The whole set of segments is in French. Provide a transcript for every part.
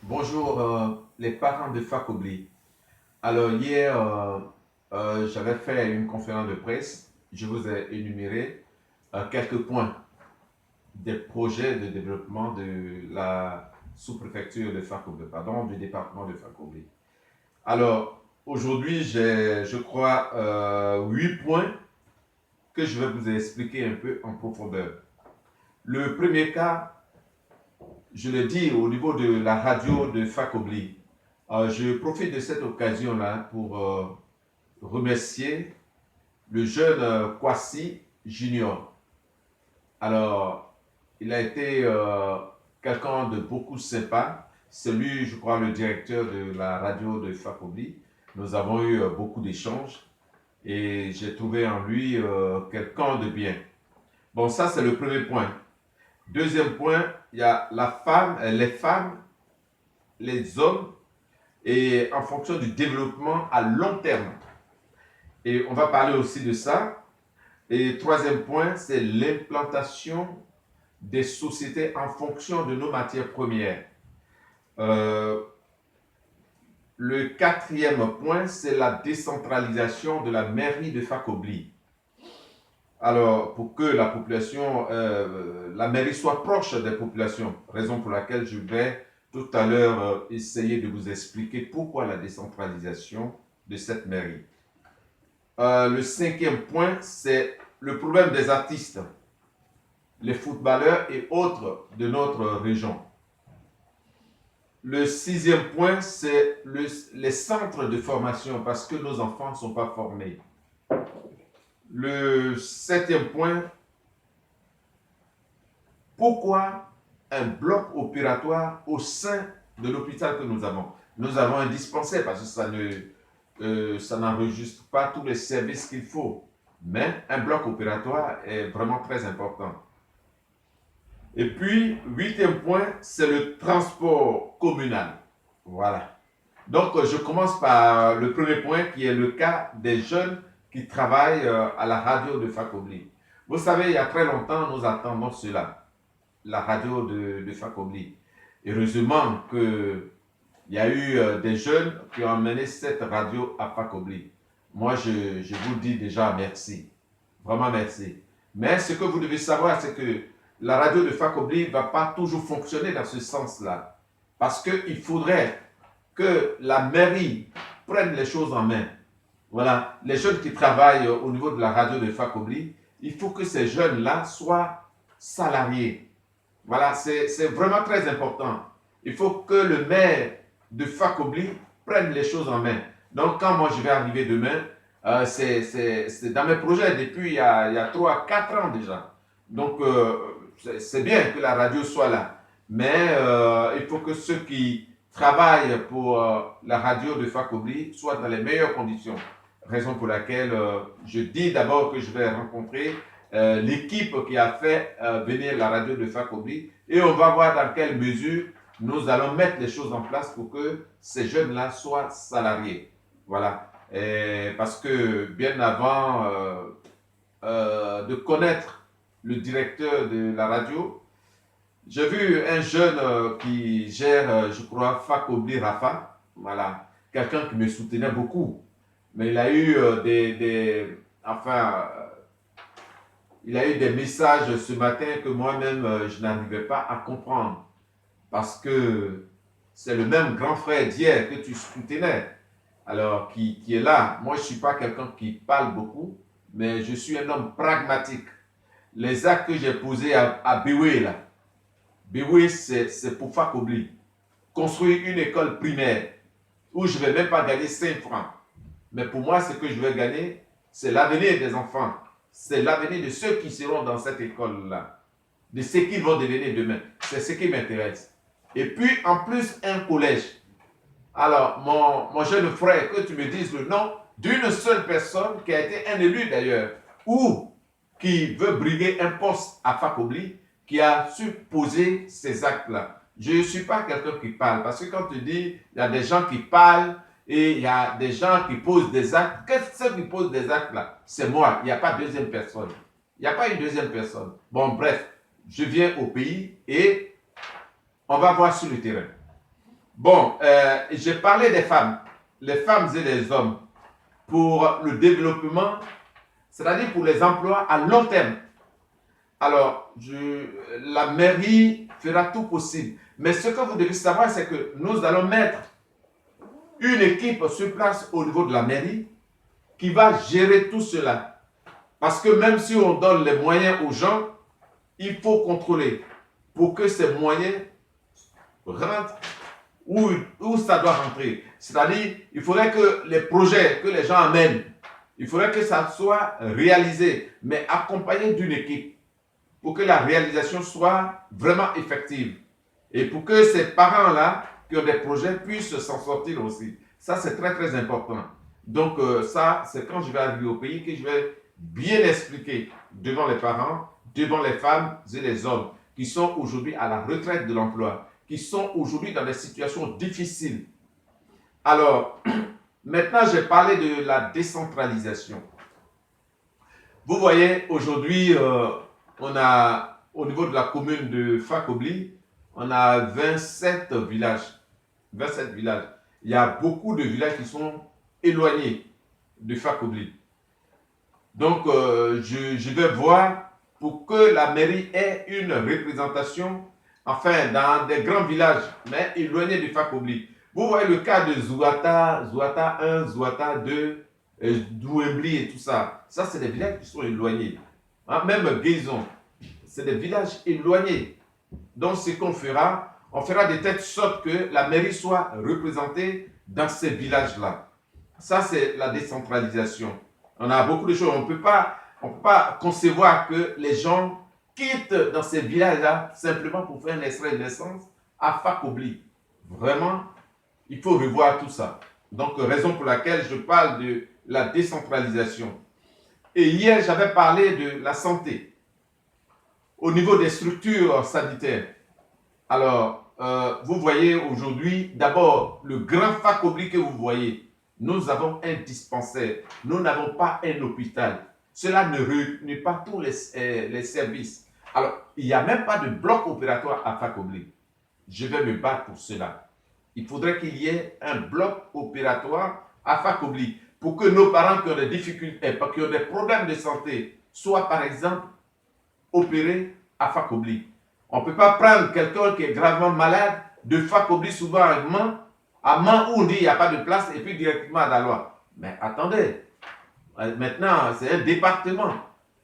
Bonjour les parents de Fakobli. Alors hier, j'avais fait une conférence de presse. Je vous ai énuméré quelques points des projets de développement de la sous-préfecture de Fakobli, pardon, du département de Fakobli. Alors aujourd'hui, j'ai, je crois, 8 points que je vais vous expliquer un peu en profondeur. Le premier cas, je le dis au niveau de la radio de Fakobli. Je profite de cette occasion-là pour remercier le jeune Kwasi Junior. Alors, il a été quelqu'un de beaucoup sympa. C'est lui, je crois, le directeur de la radio de Fakobli. Nous avons eu beaucoup d'échanges et j'ai trouvé en lui quelqu'un de bien. Bon, ça, c'est le premier point. Deuxième point, il y a la femme, les femmes, les hommes et en fonction du développement à long terme. Et on va parler aussi de ça. Et troisième point, c'est l'implantation des sociétés en fonction de nos matières premières. Euh, le quatrième point, c'est la décentralisation de la mairie de Fakobli. Alors, pour que la population, la mairie soit proche des populations, raison pour laquelle je vais tout à l'heure essayer de vous expliquer pourquoi la décentralisation de cette mairie. Le cinquième point, c'est le problème des artistes, les footballeurs et autres de notre région. Le sixième point, c'est les centres de formation parce que nos enfants ne sont pas formés. Le septième point, pourquoi un bloc opératoire au sein de l'hôpital que nous avons? Nous avons un dispensaire parce que ça n'enregistre pas tous les services qu'il faut. Mais un bloc opératoire est vraiment très important. Et puis, huitième point, c'est le transport communal. Voilà. Donc, je commence par le premier point qui est le cas des jeunes qui travaillent à la radio de Fakobli. Vous savez, il y a très longtemps, nous attendons cela, la radio de Fakobli. Heureusement qu'il y a eu des jeunes qui ont amené cette radio à Fakobli. Moi, je vous dis déjà merci. Vraiment merci. Mais ce que vous devez savoir, c'est que la radio de Fakobli ne va pas toujours fonctionner dans ce sens-là. Parce qu'il faudrait que la mairie prenne les choses en main. Voilà, les jeunes qui travaillent au niveau de la radio de Fakobli, il faut que ces jeunes-là soient salariés. Voilà, c'est vraiment très important. Il faut que le maire de Fakobli prenne les choses en main. Donc, quand moi je vais arriver demain, c'est dans mes projets depuis il y a 3-4 ans déjà. Donc, c'est bien que la radio soit là. Mais il faut que ceux qui travaillent pour la radio de Fakobli soient dans les meilleures conditions. Raison pour laquelle je dis d'abord que je vais rencontrer l'équipe qui a fait venir la radio de Fakobli et on va voir dans quelle mesure nous allons mettre les choses en place pour que ces jeunes-là soient salariés. Voilà. Et parce que bien avant de connaître le directeur de la radio, j'ai vu un jeune qui gère, je crois, Fakobli Rafa. Voilà. Quelqu'un qui me soutenait beaucoup. Mais il a eu enfin, il a eu des messages ce matin que moi-même, je n'arrivais pas à comprendre. Parce que c'est le même grand frère d'hier que tu soutenais. Alors, qui est là. Moi, je ne suis pas quelqu'un qui parle beaucoup, mais je suis un homme pragmatique. Les actes que j'ai posés à Béoué, là, Béoué, c'est pour Fakobli. Construire une école primaire où je ne vais même pas gagner 5 francs. Mais pour moi, ce que je vais gagner, c'est l'avenir des enfants. C'est l'avenir de ceux qui seront dans cette école-là. De ceux qui vont devenir demain. C'est ce qui m'intéresse. Et puis, en plus, un collège. Alors, mon jeune frère, que tu me dises le nom d'une seule personne qui a été un élu d'ailleurs, ou qui veut briguer un poste à Fakobli, qui a su poser ces actes-là. Je ne suis pas quelqu'un qui parle, parce que quand tu dis, il y a des gens qui parlent, et il y a des gens qui posent des actes. Qu'est-ce que qui posent des actes là? C'est moi, il n'y a pas deuxième personne. Il n'y a pas une deuxième personne. Bon, bref, je viens au pays et on va voir sur le terrain. Bon, j'ai parlé des femmes, les femmes et les hommes, pour le développement, c'est-à-dire pour les emplois à long terme. Alors, la mairie fera tout possible. Mais ce que vous devez savoir, c'est que nous allons mettre une équipe sur place au niveau de la mairie qui va gérer tout cela. Parce que même si on donne les moyens aux gens, il faut contrôler pour que ces moyens rentrent où ça doit rentrer. C'est-à-dire, il faudrait que les projets que les gens amènent, il faudrait que ça soit réalisé, mais accompagné d'une équipe pour que la réalisation soit vraiment effective. Et pour que ces parents-là qui ont des projets puissent s'en sortir aussi. Ça, c'est très, très important. Donc, ça, c'est quand je vais arriver au pays que je vais bien expliquer devant les parents, devant les femmes et les hommes qui sont aujourd'hui à la retraite de l'emploi, qui sont aujourd'hui dans des situations difficiles. Alors, maintenant, j'ai parlé de la décentralisation. Vous voyez, aujourd'hui, on a, au niveau de la commune de Fakobli, on a 27 villages. 27 villages. Il y a beaucoup de villages qui sont éloignés de Fakobli. Donc, je vais voir pour que la mairie ait une représentation, enfin, dans des grands villages, mais éloignés de Fakobli. Vous voyez le cas de Zouata, Zouata 1, Zouata 2, Douembli et tout ça. Ça, c'est des villages qui sont éloignés. Hein, même Guézon, c'est des villages éloignés. Donc, ce qu'on fera, on fera de telle sorte que la mairie soit représentée dans ces villages-là. Ça, c'est la décentralisation. On a beaucoup de choses. On ne peut pas concevoir que les gens quittent dans ces villages-là simplement pour faire un extrait de naissance à Fakobli. Vraiment, il faut revoir tout ça. Donc, raison pour laquelle je parle de la décentralisation. Et hier, j'avais parlé de la santé au niveau des structures sanitaires. Alors, vous voyez aujourd'hui, d'abord, le grand Fakobli que vous voyez, nous avons un dispensaire, nous n'avons pas un hôpital. Cela ne réunit pas tous les services. Alors, il n'y a même pas de bloc opératoire à Fakobli. Je vais me battre pour cela. Il faudrait qu'il y ait un bloc opératoire à Fakobli pour que nos parents qui ont des difficultés, qui ont des problèmes de santé, soient par exemple opérés à Fakobli. On ne peut pas prendre quelqu'un qui est gravement malade de Fakobli souvent à Man où on dit qu'il n'y a pas de place et puis directement à Daloa. Mais attendez, maintenant c'est un département.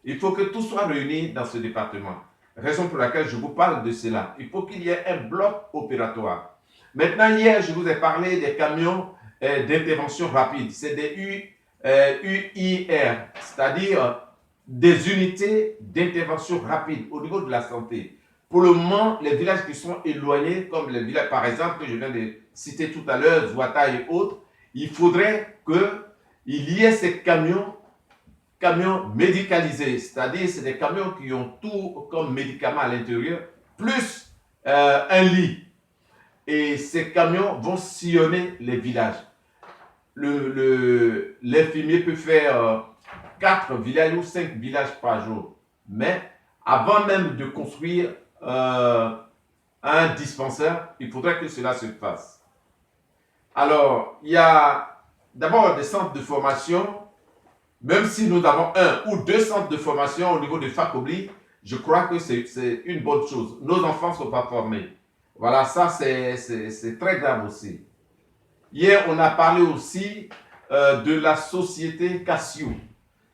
Il faut que tout soit réuni dans ce département. Raison pour laquelle je vous parle de cela. Il faut qu'il y ait un bloc opératoire. Maintenant, hier, je vous ai parlé des camions d'intervention rapide. C'est des UIR, c'est-à-dire des unités d'intervention rapide au niveau de la santé. Pour le moment, les villages qui sont éloignés, comme les villages, par exemple, que je viens de citer tout à l'heure, Zouata et autres, il faudrait qu'il y ait ces camions médicalisés, c'est-à-dire c'est des camions qui ont tout comme médicament à l'intérieur, plus un lit. Et ces camions vont sillonner les villages. L'infirmier peut faire 4 villages ou 5 villages par jour. Mais avant même de construire un dispensaire, il faudrait que cela se fasse. Alors, il y a d'abord des centres de formation. Même si nous avons 1 ou 2 centres de formation au niveau de Fakobli, je crois que c'est une bonne chose. Nos enfants ne sont pas formés. Voilà, ça c'est très grave aussi. Hier, on a parlé aussi de la société Cassio.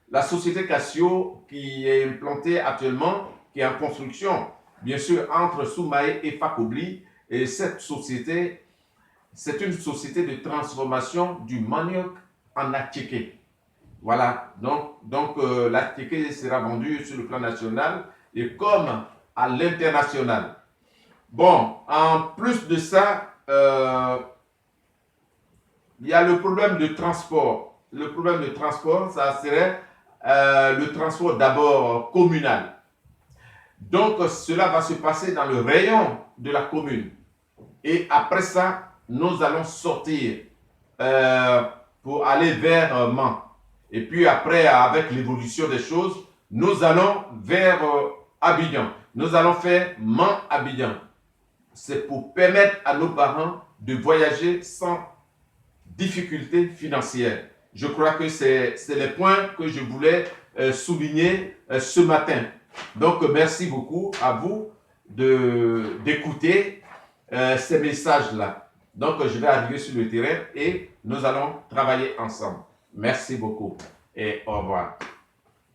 La société Cassio qui est implantée actuellement, qui est en construction, bien sûr, entre Soumaé et Fakobli. Et cette société, c'est une société de transformation du manioc en attiqué. Voilà, donc l'attiqué sera vendu sur le plan national et comme à l'international. Bon, en plus de ça, il y a le problème de transport. Le problème de transport, ça serait le transport d'abord communal. Donc, cela va se passer dans le rayon de la commune. Et après ça, nous allons sortir pour aller vers Mans. Et puis après, avec l'évolution des choses, nous allons vers Abidjan. Nous allons faire Mans-Abidjan. C'est pour permettre à nos parents de voyager sans difficulté financière. Je crois que c'est les points que je voulais souligner ce matin. Donc, merci beaucoup à vous d'écouter ces messages-là. Donc, je vais arriver sur le terrain et nous allons travailler ensemble. Merci beaucoup et au revoir.